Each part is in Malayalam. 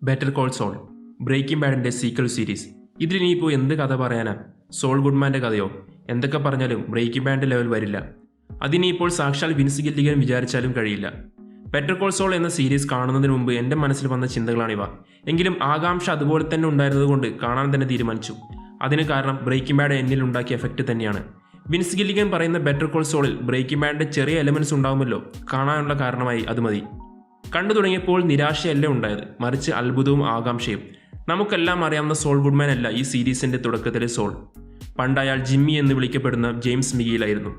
ബെറ്റർ കോൾ സോൾ, ബ്രേക്കിംഗ് ബാഡിൻ്റെ സീക്വൽ സീരീസ്. ഇതിലിനിയിപ്പോൾ എന്ത് കഥ പറയാനാ? സോൾ ഗുഡ്മാൻ്റെ കഥയോ? എന്തൊക്കെ പറഞ്ഞാലും ബ്രേക്കിംഗ് ബാഡിൻ്റെ ലെവൽ വരില്ല. അതിനിപ്പോൾ സാക്ഷാൽ വിൻസ് ഗില്ലിഗൻ വിചാരിച്ചാലും കഴിയില്ല. ബെറ്റർ കോൾ സോൾ എന്ന സീരീസ് കാണുന്നതിന് മുമ്പ് എൻ്റെ മനസ്സിൽ വന്ന ചിന്തകളാണിവ. എങ്കിലും ആകാംക്ഷ അതുപോലെ തന്നെ ഉണ്ടായിരുന്നതുകൊണ്ട് കാണാൻ തന്നെ തീരുമാനിച്ചു. അതിന് കാരണം ബ്രേക്കിംഗ് ബാഡ് എന്നിൽ ഉണ്ടാക്കിയ എഫക്റ്റ് തന്നെയാണ്. വിൻസ് ഗില്ലിഗൻ പറയുന്ന ബെറ്റർ കോൾ സോളിൽ ബ്രേക്കിംഗ് ബാഡിൻ്റെ ചെറിയ എലമെൻറ്റ്സ് ഉണ്ടാവുമല്ലോ, കാണാനുള്ള കാരണമായി അത് മതി. കണ്ടു തുടങ്ങിയപ്പോൾ നിരാശയല്ല ഉണ്ടായത്, മറിച്ച് അത്ഭുതവും ആകാംക്ഷയും. നമുക്കെല്ലാം അറിയാവുന്ന സോൾ ഗുഡ്മാൻ അല്ല ഈ സീരീസിൻ്റെ തുടക്കത്തിലെ സോൾ. പണ്ട് അയാൾ ജിമ്മി എന്ന് വിളിക്കപ്പെടുന്ന ജെയിംസ് മിഗിയിലായിരുന്നു.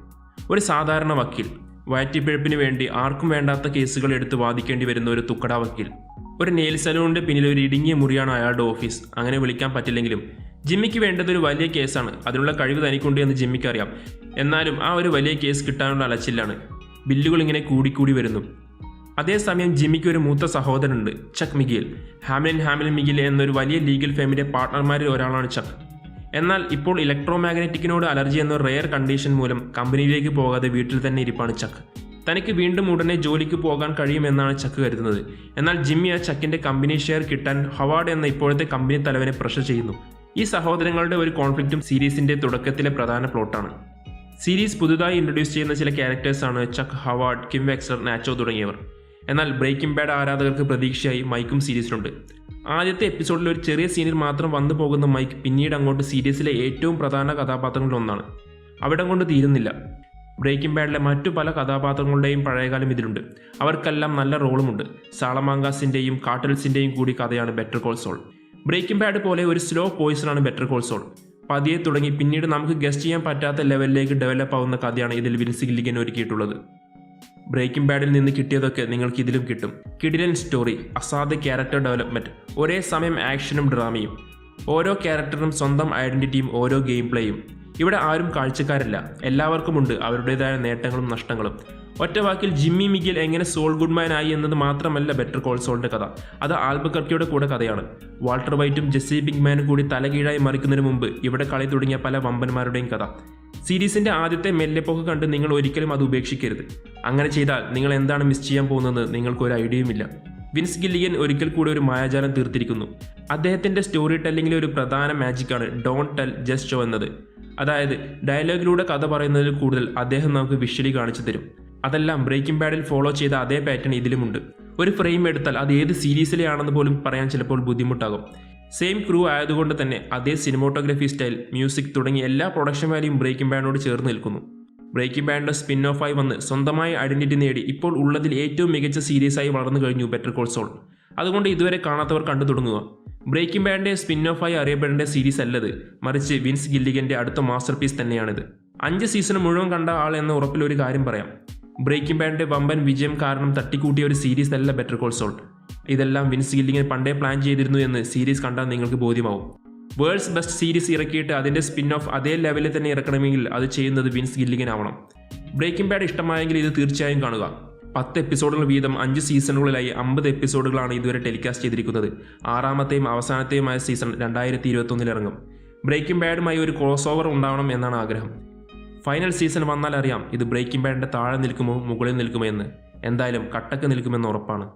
ഒരു സാധാരണ വക്കീൽ, വയറ്റിപ്പിഴപ്പിന് വേണ്ടി ആർക്കും വേണ്ടാത്ത കേസുകൾ എടുത്ത് വാദിക്കേണ്ടി വരുന്ന ഒരു തുക്കട വക്കീൽ. ഒരു നെയിൽ സലൂണിൻ്റെ പിന്നിൽ ഒരു ഇടുങ്ങിയ മുറിയാണ് അയാളുടെ ഓഫീസ്. അങ്ങനെ വിളിക്കാൻ പറ്റില്ലെങ്കിലും ജിമ്മിക്ക് വേണ്ടത് ഒരു വലിയ കേസാണ്. അതിനുള്ള കഴിവ് തനിക്കുണ്ട് എന്ന് ജിമ്മിക്ക് അറിയാം. എന്നാലും ആ ഒരു വലിയ കേസ് കിട്ടാനുള്ള അലച്ചില്ലാണ്. ബില്ലുകൾ ഇങ്ങനെ കൂടിക്കൂടി വരുന്നു. അതേസമയം ജിമ്മിക്ക് ഒരു മൂത്ത സഹോദരനുണ്ട്, ചക്ക് മിഗേൽ. ഹാമിലിൻ മിഗേൽ എന്നൊരു വലിയ ലീഗൽ ഫേമിൻ്റെ പാർട്ട്ണർമാരിൽ ഒരാളാണ് ചക്ക്. എന്നാൽ ഇപ്പോൾ ഇലക്ട്രോ മാഗ്നറ്റിക്കിനോട് അലർജി എന്ന റെയർ കണ്ടീഷൻ മൂലം കമ്പനിയിലേക്ക് പോകാതെ വീട്ടിൽ തന്നെ ഇരിപ്പാണ് ചക്ക്. തനിക്ക് വീണ്ടും ഉടനെ ജോലിക്ക് പോകാൻ കഴിയുമെന്നാണ് ചക്ക് കരുതുന്നത്. എന്നാൽ ജിമ്മി ആ ചക്കിൻ്റെ കമ്പനി ഷെയർ കിട്ടാൻ ഹവാർഡ് എന്ന ഇപ്പോഴത്തെ കമ്പനി തലവനെ പ്രഷർ ചെയ്യുന്നു. ഈ സഹോദരങ്ങളുടെ ഒരു കോൺഫ്ലിക്റ്റും സീരീസിൻ്റെ തുടക്കത്തിലെ പ്രധാന പ്ലോട്ടാണ്. സീരീസ് പുതുതായി ഇൻട്രൊഡ്യൂസ് ചെയ്യുന്ന ചില ക്യാരക്ടേഴ്സാണ് ചക്ക്, ഹവാർഡ്, കിം വെക്സർ, നാച്ചോ തുടങ്ങിയവർ. എന്നാൽ ബ്രേക്കിംഗ് ബാഡ് ആരാധകർക്ക് പ്രതീക്ഷയായി മൈക്കും സീരീസിലുണ്ട്. ആദ്യത്തെ എപ്പിസോഡിൽ ഒരു ചെറിയ സീനിൽ മാത്രം വന്നു പോകുന്ന മൈക്ക് പിന്നീട് അങ്ങോട്ട് സീരീസിലെ ഏറ്റവും പ്രധാന കഥാപാത്രങ്ങളിലൊന്നാണ്. അവിടെ കൊണ്ട് തീരുന്നില്ല. ബ്രേക്കിംഗ് ബാഡിലെ മറ്റു പല കഥാപാത്രങ്ങളുടെയും പഴയകാലം ഇതിലുണ്ട്. അവർക്കെല്ലാം നല്ല റോളുമുണ്ട്. സാളമാങ്കാസിൻ്റെയും കാർട്ടൽസിൻ്റെയും കൂടി കഥയാണ് Better Call Saul. Breaking Bad പോലെ ഒരു സ്ലോ പോയിസണാണ് ബെറ്റർ കോൾ സോൾ. പതിയെ തുടങ്ങി പിന്നീട് നമുക്ക് ഗസ്റ്റ് ചെയ്യാൻ പറ്റാത്ത ലെവലിലേക്ക് ഡെവലപ്പ് ആവുന്ന കഥയാണ് ഇതിൽ വിൻസ് ഗില്ലിഗൻ ഒരുക്കിയിട്ടുള്ളത്. ബ്രേക്കിംഗ് ബാഡിൽ നിന്ന് കിട്ടിയതൊക്കെ നിങ്ങൾക്ക് ഇതിലും കിട്ടും. കിടിലൻ സ്റ്റോറി, അസാധ്യ ക്യാരക്ടർ ഡെവലപ്മെൻറ്റ്, ഒരേ സമയം ആക്ഷനും ഡ്രാമയും, ഓരോ ക്യാരക്ടറും സ്വന്തം ഐഡൻറ്റിറ്റിയും ഓരോ ഗെയിം പ്ലേയും. ഇവിടെ ആരും കാഴ്ചക്കാരല്ല, എല്ലാവർക്കുമുണ്ട് അവരുടേതായ നേട്ടങ്ങളും നഷ്ടങ്ങളും. ഒറ്റ വാക്കിൽ ജിമ്മി മിഗേൽ എങ്ങനെ സോൾ ഗുഡ്മാൻ ആയി എന്നത് മാത്രമല്ല ബെറ്റർ കോൾ സോളിൻ്റെ കഥ, അത് ആൽബക്കർക്കിയുടെ കൂടെ കഥയാണ്. വാൾട്ടർ വൈറ്റും ജെസ്സി പിങ്ക്മാനും കൂടി തലകീഴായി മറിക്കുന്നതിന് മുമ്പ് ഇവിടെ കളി തുടങ്ങിയ പല വമ്പന്മാരുടെയും കഥ. സീരീസിൻ്റെ ആദ്യത്തെ മെല്ലെപ്പോക്ക് കണ്ട് നിങ്ങൾ ഒരിക്കലും അത് ഉപേക്ഷിക്കരുത്. അങ്ങനെ ചെയ്താൽ നിങ്ങൾ എന്താണ് മിസ് ചെയ്യാൻ പോകുന്നത് നിങ്ങൾക്കൊരു ഐഡിയയുമില്ല. വിൻസ് ഗില്ലിഗൻ ഒരിക്കൽ കൂടി ഒരു മായാജാലം തീർത്തിരിക്കുന്നു. അദ്ദേഹത്തിൻ്റെ സ്റ്റോറി ടെല്ലിങ്ങിലെ ഒരു പ്രധാന മാജിക്കാണ് ഡോണ്ട് ടെൽ ജസ്റ്റ് ഷോ എന്നത്. അതായത് ഡയലോഗിലൂടെ കഥ പറയുന്നതിൽ കൂടുതൽ അദ്ദേഹം നമുക്ക് വിഷ്വലി കാണിച്ചു തരും. അതെല്ലാം ബ്രേക്കിംഗ് ബാഡിൽ ഫോളോ ചെയ്ത അതേ പാറ്റേൺ ഇതിലുമുണ്ട്. ഒരു ഫ്രെയിം എടുത്താൽ അത് ഏത് സീരീസിലെയാണെന്ന് പോലും പറയാൻ ചിലപ്പോൾ ബുദ്ധിമുട്ടാകും. സെയിം ക്രൂ ആയതുകൊണ്ട് തന്നെ അതേ സിനിമോട്ടോഗ്രഫി സ്റ്റൈൽ, മ്യൂസിക് തുടങ്ങിയ എല്ലാ പ്രൊഡക്ഷൻ വാല്യൂയും ബ്രേക്കിംഗ് ബാഡിനോട് ചേർന്ന് നിൽക്കുന്നു. ബ്രേക്കിംഗ് ബാഡിൻ്റെ സ്പിൻ ഓഫായി വന്ന് സ്വന്തമായി ഐഡൻറ്റിറ്റി നേടി ഇപ്പോൾ ഉള്ളതിൽ ഏറ്റവും മികച്ച സീരീസായി വളർന്നു കഴിഞ്ഞു ബെറ്റർ കോൾ സോൾ. അതുകൊണ്ട് ഇതുവരെ കാണാത്തവർ കണ്ടു തുടങ്ങുക. ബ്രേക്കിംഗ് ബാഡിൻ്റെ സ്പിൻ ഓഫായി അറിയപ്പെടേണ്ട സീരീസ് അല്ലത്, മറിച്ച് വിൻസ് ഗില്ലിഗൻ്റെ അടുത്ത മാസ്റ്റർ പീസ് തന്നെയാണിത്. 5 സീസൺ മുഴുവൻ കണ്ട ആൾ എന്ന ഉറപ്പിൽ ഒരു കാര്യം പറയാം, ബ്രേക്കിംഗ് ബാഡിൻ്റെ വമ്പൻ വിജയം കാരണം തട്ടിക്കൂട്ടിയ ഒരു സീരീസ് അല്ല ബെറ്റർ കോൾ സോൾ. ഇതെല്ലാം വിൻസ് ഗില്ലിഗൻ പണ്ടേ പ്ലാൻ ചെയ്തിരുന്നു എന്ന് സീരീസ് കണ്ടാൽ നിങ്ങൾക്ക് ബോധ്യമാവും. വേൾഡ്സ് ബെസ്റ്റ് സീരീസ് ഇറക്കിയിട്ട് അതിൻ്റെ സ്പിൻ ഓഫ് അതേ ലെവലിൽ തന്നെ ഇറക്കണമെങ്കിൽ അത് ചെയ്യുന്നത് വിൻസ് ഗില്ലിഗൻ ആവണം. ബ്രേക്കിംഗ് ബാഡ് ഇഷ്ടമായെങ്കിൽ ഇത് തീർച്ചയായും കാണുക. 10 എപ്പിസോഡുകൾ വീതം 5 സീസണുകളിലായി 50 എപ്പിസോഡുകളാണ് ഇതുവരെ ടെലികാസ്റ്റ് ചെയ്തിരിക്കുന്നത്. 6ാമത്തെയും അവസാനത്തെയുമായ സീസൺ 2021 ഇറങ്ങും. ബ്രേക്കിംഗ് ബാഡുമായി ഒരു ക്രോസ് ഓവർ ഉണ്ടാവണം എന്നാണ് ആഗ്രഹം. ഫൈനൽ സീസൺ വന്നാൽ അറിയാം ഇത് ബ്രേക്കിംഗ് ബാഡിൻ്റെ താഴെ നിൽക്കുമോ മുകളിൽ നിൽക്കുമോ എന്ന്. എന്തായാലും കട്ടക്ക് നിൽക്കുമെന്ന് ഉറപ്പാണ്.